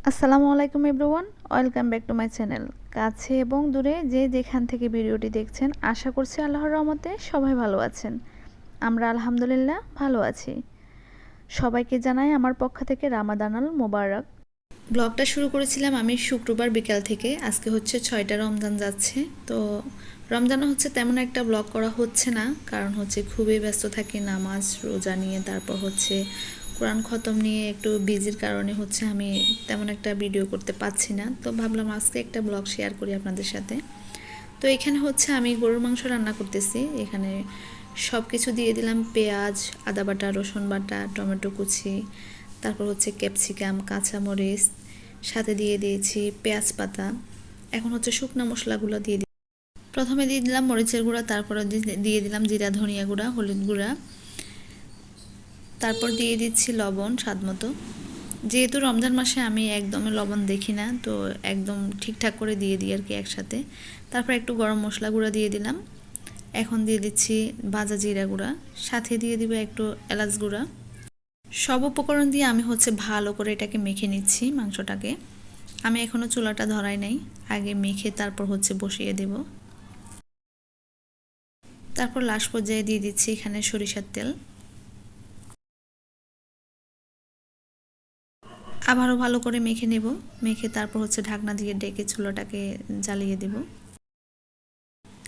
আসসালামু আলাইকুম everyone, welcome back to my channel. কাছে এবং দূরে যে যেখান থেকে ভিডিওটি দেখছেন, আশা করছি আল্লাহর রহমতে সবাই ভালো আছেন। আমরা আলহামদুলিল্লাহ ভালো আছি। সবাইকে জানাই আমার পক্ষ থেকে রামাদানাল মোবারক। ব্লগটা শুরু করেছিলাম আমি শুক্রবার বিকাল থেকে। আজকে হচ্ছে 6টা রমজান যাচ্ছে। তো রমজানে হচ্ছে তেমন একটা ব্লগ করা হচ্ছে না, কারণ হচ্ছে খুবই ব্যস্ত থাকি নামাজ রোজা নিয়ে, তারপর হচ্ছে কোরআন খতম নিয়ে একটু বিজির কারণে হচ্ছে আমি তেমন একটা ভিডিও করতে পারছি না। তো ভাবলাম আজকে একটা ব্লগ শেয়ার করি আপনাদের সাথে। তো এখানে হচ্ছে আমি গরুর মাংস রান্না করতেছি। এখানে সব কিছু দিয়ে দিলাম, পেঁয়াজ, আদা বাটা, রসুন বাটা, টমেটো কুচি, তারপর হচ্ছে ক্যাপসিকাম, কাঁচামরিচ, সাথে দিয়ে দিয়েছি পেঁয়াজ পাতা। এখন হচ্ছে শুকনো মশলাগুলো দিয়ে দিই। প্রথমে দিয়ে দিলাম মরিচের গুঁড়া, তারপরে দিয়ে দিলাম জিরা ধনিয়া গুঁড়া, হলুদ গুঁড়া, তারপর দিয়ে দিচ্ছি লবণ স্বাদ মতো। যেহেতু রমজান মাসে আমি একদমই লবণ দেখি না, তো একদম ঠিকঠাক করে দিয়ে দিই আর কি একসাথে। তারপর একটু গরম মশলা গুঁড়া দিয়ে দিলাম। এখন দিয়ে দিচ্ছি ভাজা জিরা গুঁড়া, সাথে দিয়ে দিব একটু এলাচ গুঁড়া। সব উপকরণ দিয়ে আমি হচ্ছে ভালো করে এটাকে মেখে নিচ্ছি মাংসটাকে। আমি এখনও চুলাটা ধরাই নাই, আগে মেখে তারপর হচ্ছে বসিয়ে দেব। তারপর লাস্ট পর্যায়ে দিয়ে দিচ্ছি এখানে সরিষার তেল। আবারও ভালো করে মেখে নেব। মেখে তারপর হচ্ছে ঢাকনা দিয়ে ডেকে চুলাটাকে জ্বালিয়ে দেব।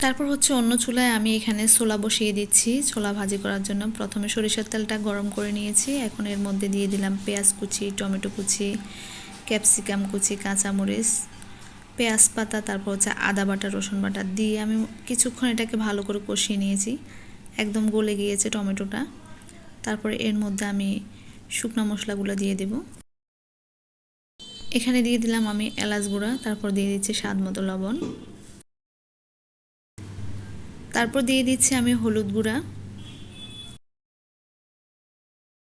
তারপর হচ্ছে অন্য চুলায় আমি এখানে ছোলা বসিয়ে দিচ্ছি ছোলা ভাজি করার জন্য। প্রথমে সরিষার তেলটা গরম করে নিয়েছি, এখন এর মধ্যে দিয়ে দিলাম পেঁয়াজ কুচি, টমেটো কুচি, ক্যাপসিকাম কুচি, কাঁচামরিচ, পেঁয়াজ পাতা, তারপর হচ্ছে আদা বাটা, রসুন বাটা দিয়ে আমি কিছুক্ষণ এটাকে ভালো করে কষিয়ে নিয়েছি। একদম গলে গিয়েছে টমেটোটা। তারপরে এর মধ্যে আমি শুকনো মশলাগুলো দিয়ে দেব। এখানে দিয়ে দিলাম আমি এলাচ গুঁড়া, তারপর দিয়ে দিচ্ছি স্বাদ মতো লবণ, তারপর দিয়ে দিচ্ছি আমি হলুদ গুঁড়া,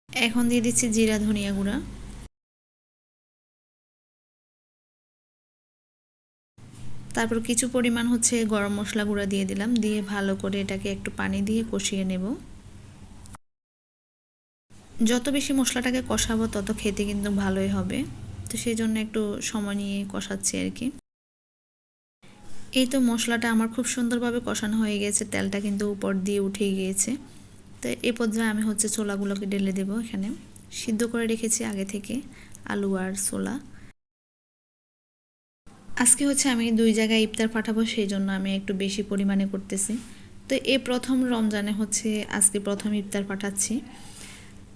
এখন দিয়ে দিচ্ছি জিরা ধনিয়া গুঁড়া, তারপর কিছু পরিমাণ হচ্ছে গরম মশলা গুঁড়া দিয়ে দিলাম। দিয়ে ভালো করে এটাকে একটু পানি দিয়ে কষিয়ে নেব। যত বেশি মশলাটাকে কষাবো তত খেতে কিন্তু ভালোই হবে, তো সেই জন্য একটু সময় নিয়ে কষাচ্ছি আর কি। এই তো মশলাটা আমার খুব সুন্দরভাবে কষানো হয়ে গেছে, তেলটা কিন্তু উপর দিয়ে উঠে গিয়েছে। তো এই পর্যায়ে আমি হচ্ছে ছোলাগুলোকে ঢেলে দেবো। এখানে সিদ্ধ করে রেখেছি আগে থেকে আলু আর ছোলা। আজকে হচ্ছে আমি 2 জায়গায় ইফতার পাঠাবো, সেই জন্য আমি একটু বেশি পরিমাণে করতেছি। তো এই প্রথম রমজানে হচ্ছে আজকে প্রথম ইফতার পাঠাচ্ছি।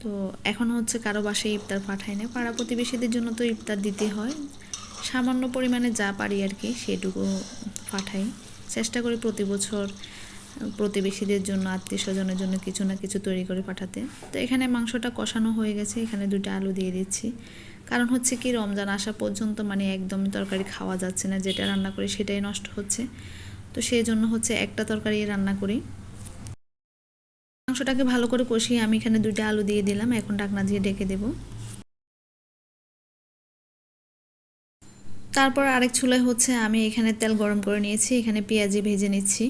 তো এখন হচ্ছে কারো বাসায় ইফতার পাঠাই না, পাড়া প্রতিবেশীদের জন্য তো ইফতার দিতে হয়। সামান্য পরিমাণে যা পারি আর কি সেটুকু পাঠাই। চেষ্টা করি প্রতি বছর প্রতিবেশীদের জন্য, আত্মীয় স্বজনের জন্য কিছু না কিছু তৈরি করে পাঠাতে। তো এখানে মাংসটা কষানো হয়ে গেছে, এখানে 2টা আলু দিয়ে দিচ্ছি। কারণ হচ্ছে কি রমজান আসা পর্যন্ত মানে একদমই তরকারি খাওয়া যাচ্ছে না, যেটা রান্না করি সেটাই নষ্ট হচ্ছে। তো সেই জন্য হচ্ছে একটা তরকারি রান্না করি। মাংসটাকে ভালো করে কষিয়ে আমি এখানে 2টা আলু দিয়ে দিলাম। এখন ঢাকনা দিয়ে ঢেকে দেব। তারপর আরেক চুলায় হচ্ছে আমি এখানে তেল গরম করে নিয়েছি, এখানে পেঁয়াজি ভেজে নিচ্ছি।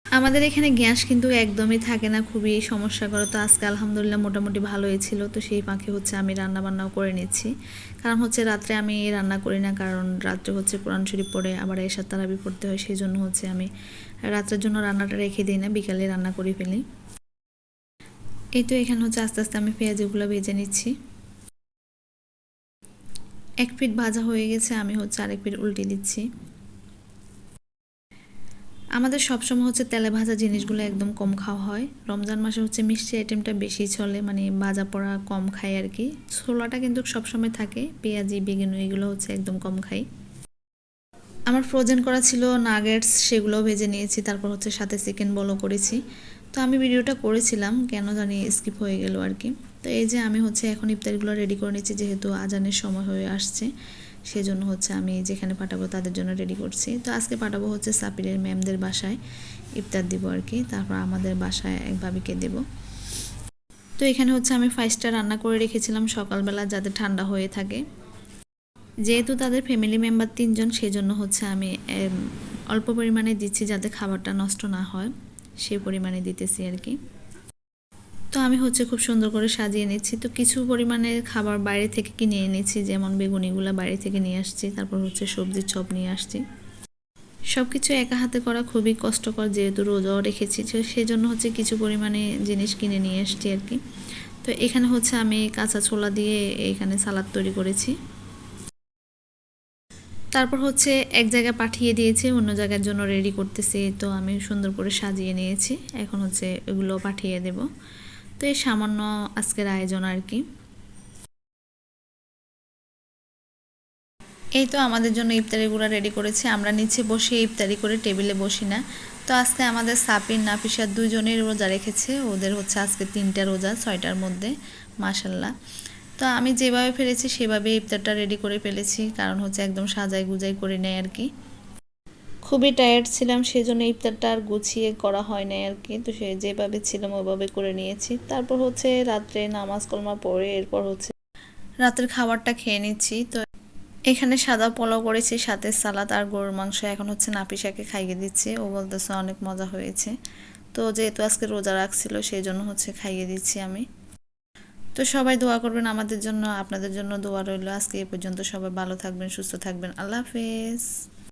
আমাদের এখানে গ্যাস কিন্তু একদমই থাকে না, খুবই সমস্যা করে। তো আজকে আলহামদুলিল্লাহ মোটামুটি ভালোই ছিল। তো সেই ফাঁকে হচ্ছে আমি রান্না বান্নাও করে নিচ্ছি। কারণ হচ্ছে রাত্রে আমি রান্না করি না, কারণ রাত্রে হচ্ছে কোরআন শরীফ পড়ে আবার এশার তারাবি পড়তে হয়, সেই জন্য হচ্ছে আমি রাত্রের জন্য রান্নাটা রেখে দিই না, বিকালে রান্না করে ফেলি। এই তো এখানে হচ্ছে আস্তে আস্তে আমি পেঁয়াজগুলো ভেজে নিচ্ছি। এক পিঠ ভাজা হয়ে গেছে, আমি হচ্ছে আরেক পিঠ উল্টে দিচ্ছি। আমাদের সবসময় হচ্ছে তেলে ভাজা জিনিসগুলো একদম কম খাওয়া হয়। রমজান মাসে হচ্ছে মিষ্টি আইটেমটা বেশি চলে, মানে ভাজা পোড়া কম খাই আর কি। ছোলাটা কিন্তু সবসময় থাকে, পেঁয়াজি বেগুনি এগুলো হচ্ছে একদম কম খাই। আমার ফ্রোজেন করা ছিল নাগেটস, সেগুলোও ভেজে নিয়েছি। তারপর হচ্ছে সাথে চিকেন বলও করেছি। তো আমি ভিডিওটা করেছিলাম, কেন জানি স্কিপ হয়ে গেল আর কি। তো এই যে আমি হচ্ছে এখন ইফতারিগুলো রেডি করে নিচ্ছি, যেহেতু আজানের সময় হয়ে আসছে, সেজন্য হচ্ছে আমি যেখানে পাঠাবো তাদের জন্য রেডি করছি। তো আজকে পাঠাবো হচ্ছে সাপিরের ম্যামদের বাসায় ইফতার দিব আর কি, তারপর আমাদের বাসায় এক ভাবিকে দেব। তো এখানে হচ্ছে আমি 5 স্টার রান্না করে রেখেছিলাম সকালবেলা, যাতে ঠান্ডা হয়ে থাকে। যেহেতু তাদের ফ্যামিলি মেম্বার 3জন, সেজন্য হচ্ছে আমি অল্প পরিমাণে দিচ্ছি, যাতে খাবারটা নষ্ট না হয়, সেই পরিমাণে দিতেছি আর কি। তো তো আমি হচ্ছে খুব সুন্দর করে সাজিয়ে নিচ্ছি। তো কিছু পরিমাণে খাবার বাইরে থেকে কিনে এনেছি, যেমন বেগুনিগুলো বাইরে থেকে নিয়ে আসছি, তারপর হচ্ছে সবজির চপ নিয়ে আসছি। সব কিছু একা হাতে করা খুবই কষ্টকর, যেহেতু রোজাও রেখেছি, তো সেই জন্য হচ্ছে কিছু পরিমাণে জিনিস কিনে নিয়ে আসছি আর কি। তো এখানে হচ্ছে আমি কাঁচা ছোলা দিয়ে এখানে সালাদ তৈরি করেছি। তারপর হচ্ছে এক জায়গায় পাঠিয়ে দিয়েছি, অন্য জায়গার জন্য রেডি করতেছি। তো আমি সুন্দর করে সাজিয়ে নিয়েছি, এখন হচ্ছে এগুলো পাঠিয়ে দেব। তো এই সামান্য আজকের আয়োজন আর কি। এই তো আমাদের জন্য ইফতারিগুলো রেডি করেছি। আমরা নিচে বসে ইফতারি করে, টেবিলে বসি না। তো আজকে আমাদের সাপির নাফিসার দুজনেই রোজা রেখেছে। ওদের হচ্ছে আজকে 3টা রোজা 6টার মধ্যে, মাশাল্লাহ। তো আমি যেভাবে ফেলেছি সেভাবে ইফতারটা রেডি করে ফেলেছি, কারণ হচ্ছে একদম সাজাই গুজাই করে নেয় আর কি। খুবই টায়ার্ড ছিলাম, সেই জন্য ইফতারটা আর গুছিয়ে করা হয় নাই আর কি। তো সে যেভাবে ছিলাম ওইভাবে করে নিয়েছি। তারপর হচ্ছে রাত্রে নামাজ কলমা পড়ে এরপর হচ্ছে রাতের খাবারটা খেয়ে নিচ্ছি। তো এখানে সাদা পোলাও করেছি, সাথে সালাদ আর গরুর মাংস। এখন হচ্ছে নাপিসাকে খাইয়ে দিচ্ছি, ও বলতেছে অনেক মজা হয়েছে। তো যেহেতু আজকে রোজা রাখছিল সেই জন্য হচ্ছে খাইয়ে দিচ্ছি আমি। তো সবাই দোয়া করবেন আমাদের জন্য, আপনাদের জন্য দোয়া রইল। আজকে এ পর্যন্ত, সবাই ভালো থাকবেন, সুস্থ থাকবেন। আল্লাহ হাফেজ।